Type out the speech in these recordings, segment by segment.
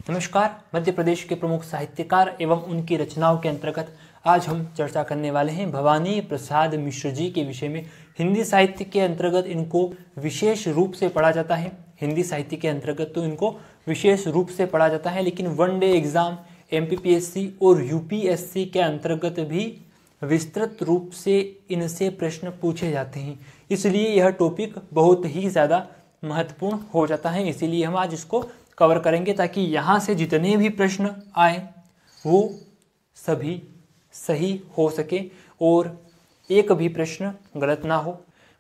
नमस्कार। मध्य प्रदेश के प्रमुख साहित्यकार एवं उनकी रचनाओं के अंतर्गत आज हम चर्चा करने वाले हैं भवानी प्रसाद मिश्र जी के विषय में। हिंदी साहित्य के अंतर्गत इनको विशेष रूप से पढ़ा जाता है। हिंदी साहित्य के अंतर्गत तो इनको विशेष रूप से पढ़ा जाता है, लेकिन वनडे एग्जाम, MPPSC और UPSC के अंतर्गत भी विस्तृत रूप से इनसे प्रश्न पूछे जाते हैं। इसलिए यह टॉपिक बहुत ही ज़्यादा महत्वपूर्ण हो जाता है। इसीलिए हम आज इसको कवर करेंगे ताकि यहाँ से जितने भी प्रश्न आए वो सभी सही हो सके और एक भी प्रश्न गलत ना हो।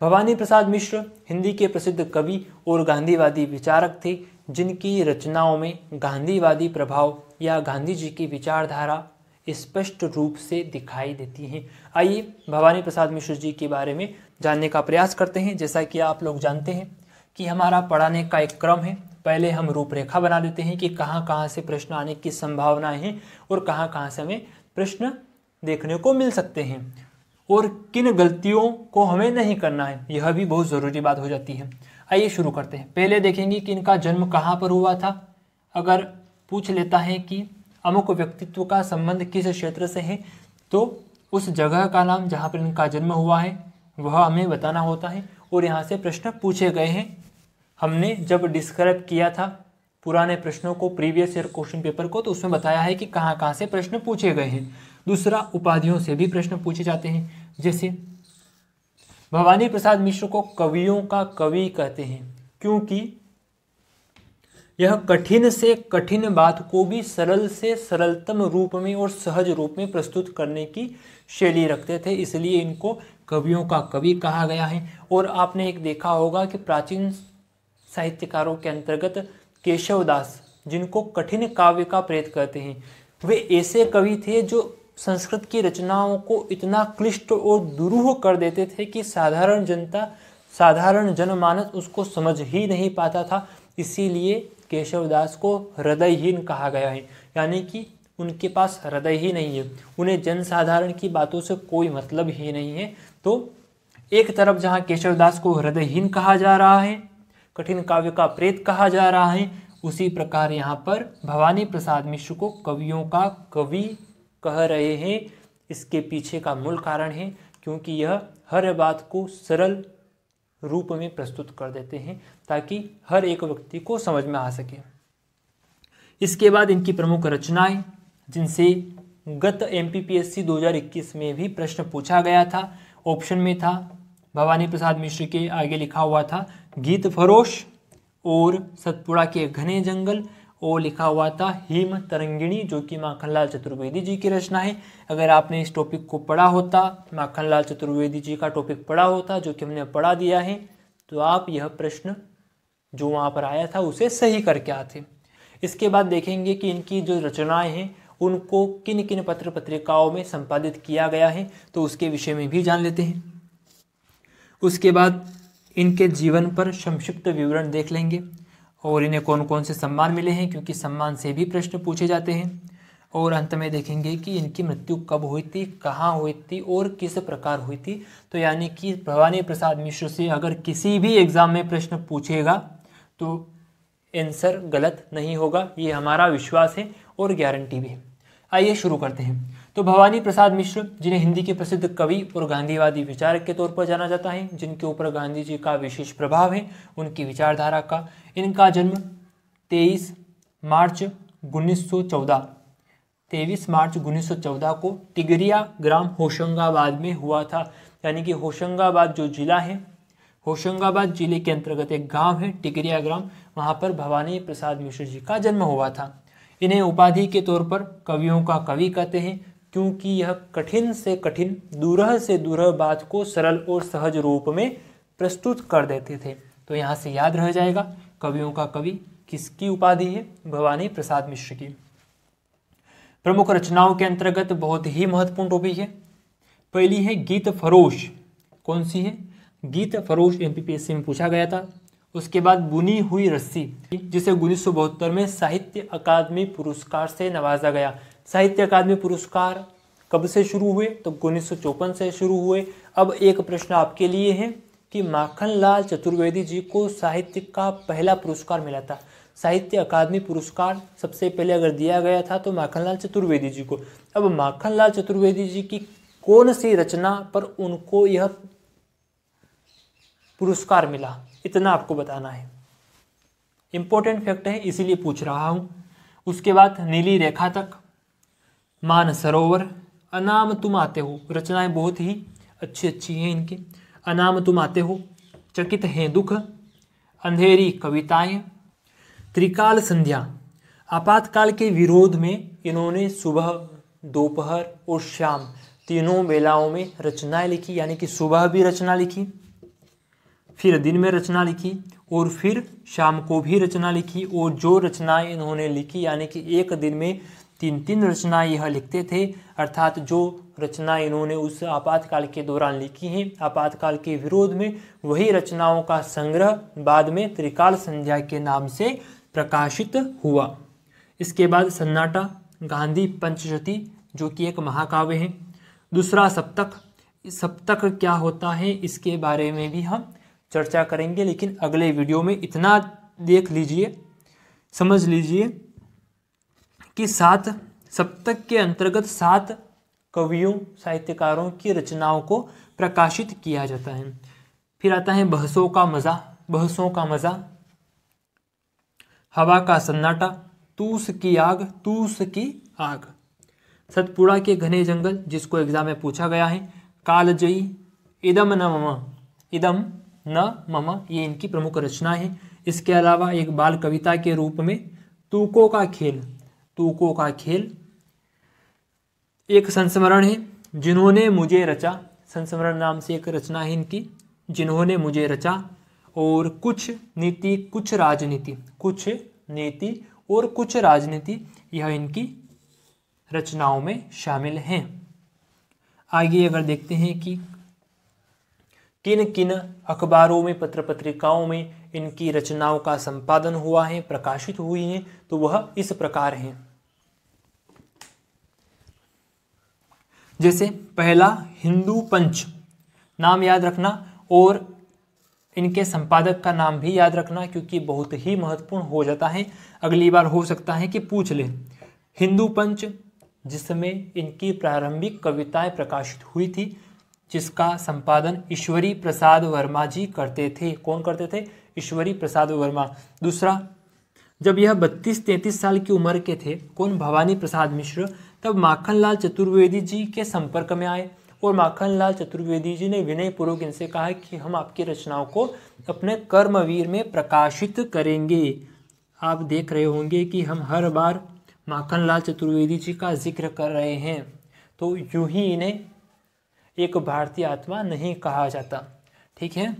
भवानी प्रसाद मिश्र हिंदी के प्रसिद्ध कवि और गांधीवादी विचारक थे, जिनकी रचनाओं में गांधीवादी प्रभाव या गांधी जी की विचारधारा स्पष्ट रूप से दिखाई देती है। आइए भवानी प्रसाद मिश्र जी के बारे में जानने का प्रयास करते हैं। जैसा कि आप लोग जानते हैं कि हमारा पढ़ाने का एक क्रम है। पहले हम रूपरेखा बना देते हैं कि कहाँ कहाँ से प्रश्न आने की संभावनाएं हैं और कहाँ कहाँ से हमें प्रश्न देखने को मिल सकते हैं और किन गलतियों को हमें नहीं करना है, यह भी बहुत ज़रूरी बात हो जाती है। आइए शुरू करते हैं। पहले देखेंगे कि इनका जन्म कहाँ पर हुआ था। अगर पूछ लेता है कि अमुक व्यक्तित्व का संबंध किस क्षेत्र से है, तो उस जगह का नाम जहाँ पर इनका जन्म हुआ है वह हमें बताना होता है और यहाँ से प्रश्न पूछे गए हैं। हमने जब डिस्क्राइब किया था पुराने प्रश्नों को, प्रीवियस ईयर क्वेश्चन पेपर को, तो उसमें बताया है कि कहाँ कहाँ से प्रश्न पूछे गए हैं। दूसरा, उपाधियों से भी प्रश्न पूछे जाते हैं। जैसे भवानी प्रसाद मिश्र को कवियों का कवि कहते हैं क्योंकि यह कठिन से कठिन बात को भी सरल से सरलतम रूप में और सहज रूप में प्रस्तुत करने की शैली रखते थे, इसलिए इनको कवियों का कवि कहा गया है। और आपने एक देखा होगा कि प्राचीन साहित्यकारों के अंतर्गत केशव दास, जिनको कठिन काव्य का प्रेत कहते हैं, वे ऐसे कवि थे जो संस्कृत की रचनाओं को इतना क्लिष्ट और दुरूह कर देते थे कि साधारण जनता, साधारण जनमानस उसको समझ ही नहीं पाता था। इसीलिए केशव दास को हृदयहीन कहा गया है, यानी कि उनके पास हृदय ही नहीं है, उन्हें जनसाधारण की बातों से कोई मतलब ही नहीं है। तो एक तरफ जहाँ केशव दास को हृदयहीन कहा जा रहा है, कठिन काव्य का प्रेत कहा जा रहा है, उसी प्रकार यहाँ पर भवानी प्रसाद मिश्र को कवियों का कवि कह रहे हैं। इसके पीछे का मूल कारण है क्योंकि यह हर बात को सरल रूप में प्रस्तुत कर देते हैं ताकि हर एक व्यक्ति को समझ में आ सके। इसके बाद इनकी प्रमुख रचनाएं, जिनसे गत MPPSC 2021 में भी प्रश्न पूछा गया था। ऑप्शन में था भवानी प्रसाद मिश्र के आगे लिखा हुआ था गीत फरोश और सतपुड़ा के घने जंगल, और लिखा हुआ था हिम तरंगिणी, जो कि माखनलाल चतुर्वेदी जी की रचना है। अगर आपने इस टॉपिक को पढ़ा होता, माखनलाल चतुर्वेदी जी का टॉपिक पढ़ा होता जो कि हमने पढ़ा दिया है, तो आप यह प्रश्न जो वहाँ पर आया था उसे सही करके आते। इसके बाद देखेंगे कि इनकी जो रचनाएं हैं उनको किन किन पत्र पत्रिकाओं में संपादित किया गया है, तो उसके विषय में भी जान लेते हैं। उसके बाद इनके जीवन पर संक्षिप्त विवरण देख लेंगे और इन्हें कौन कौन से सम्मान मिले हैं, क्योंकि सम्मान से भी प्रश्न पूछे जाते हैं। और अंत में देखेंगे कि इनकी मृत्यु कब हुई थी, कहाँ हुई थी और किस प्रकार हुई थी। तो यानी कि भवानी प्रसाद मिश्र से अगर किसी भी एग्जाम में प्रश्न पूछेगा तो आंसर गलत नहीं होगा, ये हमारा विश्वास है और गारंटी भी है। आइए शुरू करते हैं। तो भवानी प्रसाद मिश्र, जिन्हें हिंदी के प्रसिद्ध कवि और गांधीवादी विचारक के तौर पर जाना जाता है, जिनके ऊपर गांधी जी का विशेष प्रभाव है, उनकी विचारधारा का। इनका जन्म 23 मार्च 1914 को टिगरिया ग्राम होशंगाबाद में हुआ था। यानी कि होशंगाबाद जो जिला है, होशंगाबाद जिले के अंतर्गत एक गांव है टिगरिया ग्राम, वहां पर भवानी प्रसाद मिश्र जी का जन्म हुआ था। इन्हें उपाधि के तौर पर कवियों का कवि कहते हैं क्योंकि यह कठिन से कठिन, दूरह से दूरह बात को सरल और सहज रूप में प्रस्तुत कर देते थे। तो यहाँ से याद रह जाएगा कवियों का कवि किसकी उपाधि है, भवानी प्रसाद मिश्र की। प्रमुख रचनाओं के अंतर्गत बहुत ही महत्वपूर्ण टॉपिक है। पहली है गीत फरोश। कौन सी है? गीत फरोश MPPSC में पूछा गया था। उसके बाद बुनी हुई रस्सी, जिसे 1972 में साहित्य अकादमी पुरस्कार से नवाजा गया। साहित्य अकादमी पुरस्कार कब से शुरू हुए? तो 1954 से शुरू हुए। अब एक प्रश्न आपके लिए है कि माखनलाल चतुर्वेदी जी को साहित्य का पहला पुरस्कार मिला था। साहित्य अकादमी पुरस्कार सबसे पहले अगर दिया गया था तो माखनलाल चतुर्वेदी जी को। अब माखनलाल चतुर्वेदी जी की कौन सी रचना पर उनको यह पुरस्कार मिला, इतना आपको बताना है। इंपॉर्टेंट फैक्ट है, इसीलिए पूछ रहा हूं। उसके बाद नीली रेखा तक, मान सरोवर, अनाम तुम आते हो, रचनाएं बहुत ही अच्छी अच्छी हैं इनकी। अनाम तुम आते हो, चकित हैं दुख, अंधेरी कविताएं, त्रिकाल संध्या। आपातकाल के विरोध में इन्होंने सुबह, दोपहर और शाम तीनों वेलाओं में रचनाएं लिखी, यानी कि सुबह भी रचना लिखी, फिर दिन में रचना लिखी और फिर शाम को भी रचना लिखी। और जो रचनाएं इन्होंने लिखी, यानी कि एक दिन में 3-3 रचनाएं यह लिखते थे, अर्थात जो रचनाएं इन्होंने उस आपातकाल के दौरान लिखी हैं आपातकाल के विरोध में, वही रचनाओं का संग्रह बाद में त्रिकाल संध्या के नाम से प्रकाशित हुआ। इसके बाद सन्नाटा, गांधी पंचशती जो कि एक महाकाव्य है। दूसरा सप्तक, सप्तक क्या होता है इसके बारे में भी हम चर्चा करेंगे, लेकिन अगले वीडियो में। इतना देख लीजिए, समझ लीजिए कि 7 सप्तक के अंतर्गत 7 कवियों, साहित्यकारों की रचनाओं को प्रकाशित किया जाता है। फिर आता है बहसों का मज़ा, बहसों का मज़ा, हवा का सन्नाटा, तूस की आग, तूस की आग, सतपुड़ा के घने जंगल जिसको एग्जाम में पूछा गया है, कालजयी, इदम न मम, इदम न मम, ये इनकी प्रमुख रचना है। इसके अलावा एक बाल कविता के रूप में तूकों का खेल, तूकों का खेल, एक संस्मरण है, जिन्होंने मुझे रचा, संस्मरण नाम से एक रचना है इनकी, जिन्होंने मुझे रचा, और कुछ नीति कुछ राजनीति, कुछ नीति और कुछ राजनीति, यह इनकी रचनाओं में शामिल हैं। आगे अगर देखते हैं कि किन किन अखबारों में, पत्र पत्रिकाओं में इनकी रचनाओं का संपादन हुआ है, प्रकाशित हुई हैं, तो वह इस प्रकार हैं। जैसे पहला हिंदू पंच, नाम याद रखना, और इनके संपादक का नाम भी याद रखना क्योंकि बहुत ही महत्वपूर्ण हो जाता है, अगली बार हो सकता है कि पूछ ले। हिंदू पंच जिसमें इनकी प्रारंभिक कविताएं प्रकाशित हुई थी, जिसका संपादन ईश्वरी प्रसाद वर्मा जी करते थे। कौन करते थे? ईश्वरी प्रसाद वर्मा। दूसरा, जब यह 32-33 साल की उम्र के थे, कौन? भवानी प्रसाद मिश्र, तब माखनलाल चतुर्वेदी जी के संपर्क में आए और माखनलाल चतुर्वेदी जी ने विनयपूर्वक इनसे कहा कि हम आपकी रचनाओं को अपने कर्मवीर में प्रकाशित करेंगे। आप देख रहे होंगे कि हम हर बार माखनलाल चतुर्वेदी जी का जिक्र कर रहे हैं, तो यूं ही इन्हें एक भारतीय आत्मा नहीं कहा जाता। ठीक है,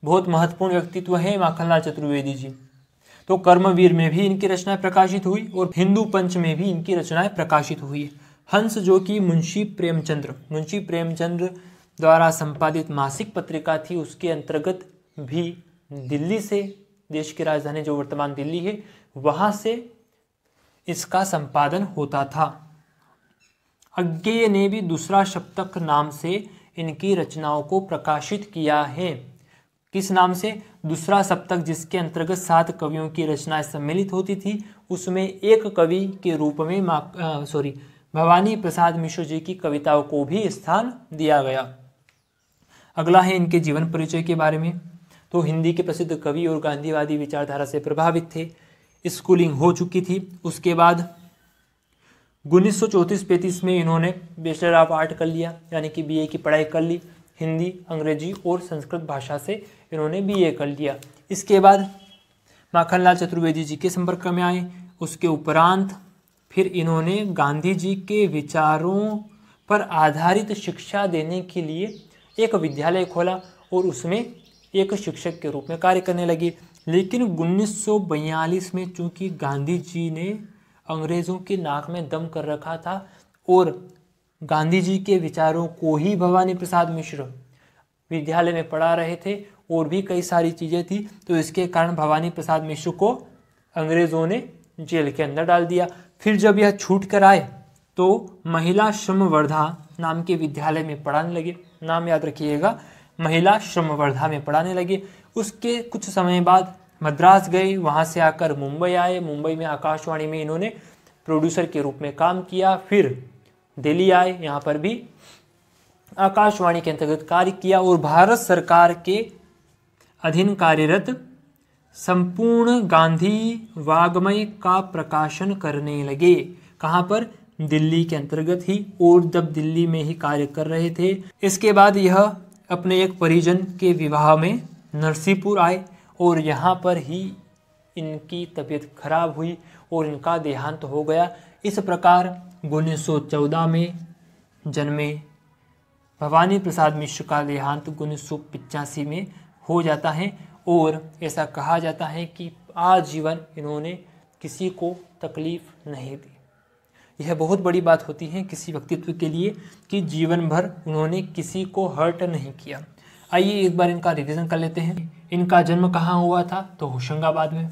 बहुत महत्वपूर्ण व्यक्तित्व है माखनलाल चतुर्वेदी जी। तो कर्मवीर में भी इनकी रचनाएं प्रकाशित हुई और हिंदू पंच में भी इनकी रचनाएं प्रकाशित हुई। हंस जो कि मुंशी प्रेमचंद्र द्वारा संपादित मासिक पत्रिका थी, उसके अंतर्गत भी दिल्ली से, देश की राजधानी जो वर्तमान दिल्ली है, वहां से इसका संपादन होता था। अज्ञेय ने भी दूसरा सप्तक नाम से इनकी रचनाओं को प्रकाशित किया है। किस नाम से? दूसरा सप्तक, जिसके अंतर्गत 7 कवियों की रचनाएं सम्मिलित होती थी, उसमें एक कवि के रूप में भवानी प्रसाद मिश्र जी की कविताओं को भी स्थान दिया गया। अगला है इनके जीवन परिचय के बारे में। तो हिंदी के प्रसिद्ध कवि और गांधीवादी विचारधारा से प्रभावित थे, स्कूलिंग हो चुकी थी। उसके बाद 1934-35 में इन्होंने बैचलर ऑफ आर्ट कर लिया, यानी कि बीए की पढ़ाई कर ली। हिंदी, अंग्रेजी और संस्कृत भाषा से इन्होंने बीए कर लिया। इसके बाद माखनलाल चतुर्वेदी जी के संपर्क में आए। उसके उपरांत फिर इन्होंने गांधी जी के विचारों पर आधारित शिक्षा देने के लिए एक विद्यालय खोला और उसमें एक शिक्षक के रूप में कार्य करने लगे। लेकिन 1942 में चूंकि गांधी जी ने अंग्रेज़ों की नाक में दम कर रखा था और गांधी जी के विचारों को ही भवानी प्रसाद मिश्र विद्यालय में पढ़ा रहे थे और भी कई सारी चीज़ें थी, तो इसके कारण भवानी प्रसाद मिश्र को अंग्रेज़ों ने जेल के अंदर डाल दिया। फिर जब यह छूट कर आए तो महिला श्रमवर्धा नाम के विद्यालय में पढ़ाने लगे। नाम याद रखिएगा, महिला श्रमवर्धा में पढ़ाने लगे। उसके कुछ समय बाद मद्रास गए, वहाँ से आकर मुंबई आए, मुंबई में आकाशवाणी में इन्होंने प्रोड्यूसर के रूप में काम किया। फिर दिल्ली आए, यहाँ पर भी आकाशवाणी के अंतर्गत कार्य किया और भारत सरकार के अधीन कार्यरत संपूर्ण गांधी वाग्मय का प्रकाशन करने लगे। कहाँ पर? दिल्ली के अंतर्गत ही, और जब दिल्ली में ही कार्य कर रहे थे। इसके बाद यह अपने एक परिजन के विवाह में नरसीपुर आए और यहाँ पर ही इनकी तबीयत खराब हुई और इनका देहांत हो गया। इस प्रकार 1914 में जन्मे भवानी प्रसाद मिश्र का देहांत 1985 में हो जाता है और ऐसा कहा जाता है कि आजीवन इन्होंने किसी को तकलीफ नहीं दी। यह बहुत बड़ी बात होती है किसी व्यक्तित्व के लिए कि जीवन भर उन्होंने किसी को हर्ट नहीं किया। आइए एक बार इनका रिवीजन कर लेते हैं। इनका जन्म कहाँ हुआ था? तो होशंगाबाद में।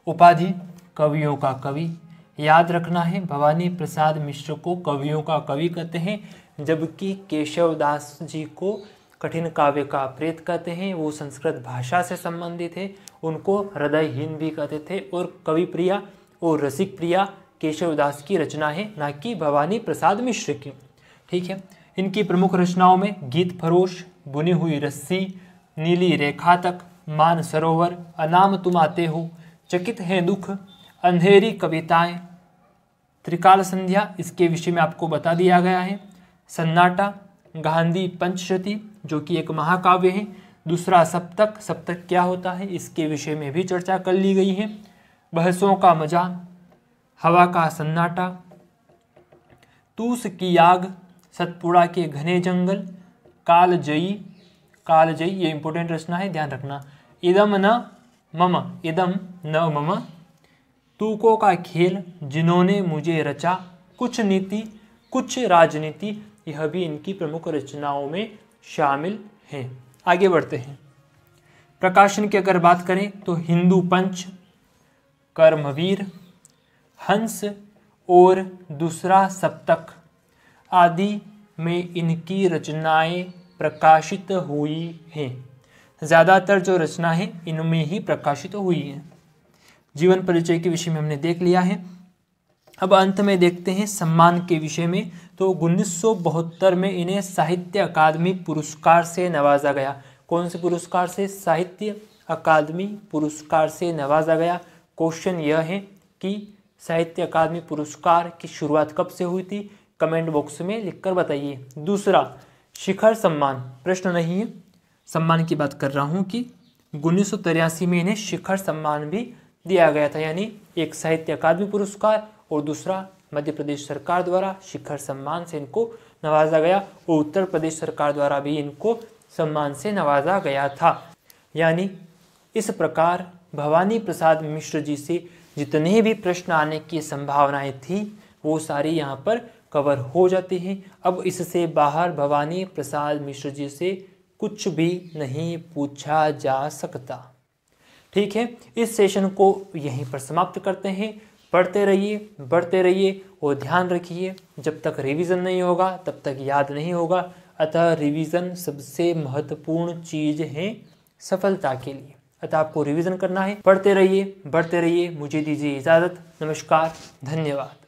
उपाधि कवियों का कवि। याद रखना है, भवानी प्रसाद मिश्र को कवियों का कवि कहते हैं, जबकि केशवदास जी को कठिन काव्य का प्रेत कहते हैं। वो संस्कृत भाषा से संबंधित है, उनको हृदयहीन भी कहते थे। और कवि प्रिया और रसिक प्रिया केशवदास की रचना है, ना कि भवानी प्रसाद मिश्र की। ठीक है। इनकी प्रमुख रचनाओं में गीत फरोश, बुनी हुई रस्सी, नीली रेखा तक, मान सरोवर, अनाम तुम आते हो, चकित है दुख, अंधेरी कविताएं, त्रिकाल संध्या, इसके विषय में आपको बता दिया गया है। सन्नाटा, गांधी पंचशती जो कि एक महाकाव्य है। दूसरा सप्तक, सप्तक क्या होता है इसके विषय में भी चर्चा कर ली गई है। बहसों का मजा, हवा का सन्नाटा, तूस की आग, सतपुड़ा के घने जंगल, कालजयी, कालजयी ये इंपॉर्टेंट रचना है, ध्यान रखना। इदम न मम, इदम न मम, तूकों का खेल, जिन्होंने मुझे रचा, कुछ नीति कुछ राजनीति, यह भी इनकी प्रमुख रचनाओं में शामिल हैं। आगे बढ़ते हैं। प्रकाशन की अगर बात करें तो हिंदू पंच, कर्मवीर, हंस और दूसरा सप्तक आदि में इनकी रचनाएं प्रकाशित हुई हैं। ज़्यादातर जो रचना है इनमें ही प्रकाशित हुई हैं। जीवन परिचय के विषय में हमने देख लिया है। अब अंत में देखते हैं सम्मान के विषय में। तो 1972 में इन्हें साहित्य अकादमी पुरस्कार से नवाजा गया। कौन से पुरस्कार से? साहित्य अकादमी पुरस्कार से नवाजा गया। क्वेश्चन यह है कि साहित्य अकादमी पुरस्कार की शुरुआत कब से हुई थी? कमेंट बॉक्स में लिखकर बताइए। दूसरा शिखर सम्मान, प्रश्न नहीं है, सम्मान की बात कर रहा हूँ कि 1983 में इन्हें शिखर सम्मान भी दिया गया था, यानी एक साहित्य अकादमी पुरस्कार और दूसरा मध्य प्रदेश सरकार द्वारा शिखर सम्मान से इनको नवाजा गया और उत्तर प्रदेश सरकार द्वारा भी इनको सम्मान से नवाजा गया था। यानी इस प्रकार भवानी प्रसाद मिश्र जी से जितने भी प्रश्न आने की संभावनाएं थी वो सारी यहाँ पर कवर हो जाती हैं। अब इससे बाहर भवानी प्रसाद मिश्र जी से कुछ भी नहीं पूछा जा सकता। ठीक है, इस सेशन को यहीं पर समाप्त करते हैं। पढ़ते रहिए, बढ़ते रहिए और ध्यान रखिए, जब तक रिवीजन नहीं होगा तब तक याद नहीं होगा। अतः रिवीजन सबसे महत्वपूर्ण चीज़ है सफलता के लिए। अतः आपको रिवीजन करना है। पढ़ते रहिए, बढ़ते रहिए। मुझे दीजिए इजाज़त। नमस्कार, धन्यवाद।